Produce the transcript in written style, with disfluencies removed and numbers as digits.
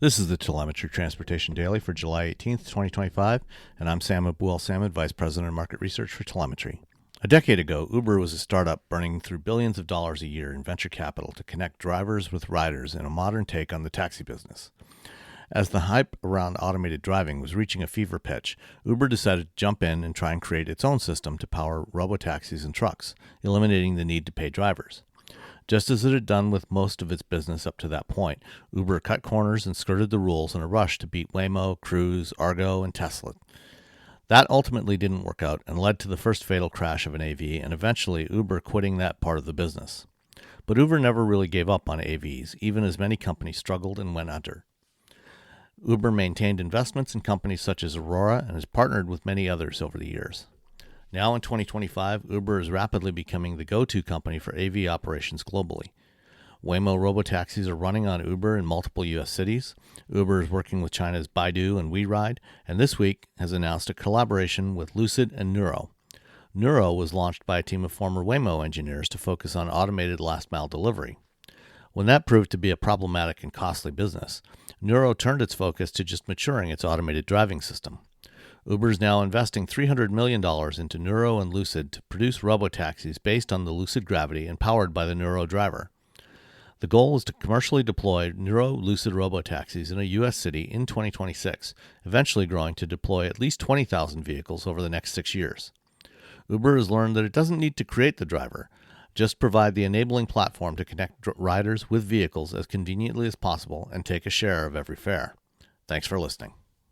This is the Telemetry Transportation Daily for July 18th, 2025, and I'm Sam Abuel-Samad, Vice President of Market Research for Telemetry. A decade ago, Uber was a startup burning through billions of dollars a year in venture capital to connect drivers with riders in a modern take on the taxi business. As the hype around automated driving was reaching a fever pitch, Uber decided to jump in and try and create its own system to power robotaxis and trucks, eliminating the need to pay drivers. Just as it had done with most of its business up to that point, Uber cut corners and skirted the rules in a rush to beat Waymo, Cruise, Argo, and Tesla. That ultimately didn't work out and led to the first fatal crash of an AV and eventually Uber quitting that part of the business. But Uber never really gave up on AVs, even as many companies struggled and went under. Uber maintained investments in companies such as Aurora and has partnered with many others over the years. Now in 2025, Uber is rapidly becoming the go-to company for AV operations globally. Waymo robotaxis are running on Uber in multiple U.S. cities. Uber is working with China's Baidu and WeRide, and this week has announced a collaboration with Lucid and Nuro. Nuro was launched by a team of former Waymo engineers to focus on automated last-mile delivery. When that proved to be a problematic and costly business, Nuro turned its focus to just maturing its automated driving system. Uber is now investing $300 million into Nuro and Lucid to produce robotaxis based on the Lucid Gravity and powered by the Nuro driver. The goal is to commercially deploy Nuro Lucid robotaxis in a U.S. city in 2026, eventually growing to deploy at least 20,000 vehicles over the next 6 years. Uber has learned that it doesn't need to create the driver, just provide the enabling platform to connect riders with vehicles as conveniently as possible and take a share of every fare. Thanks for listening.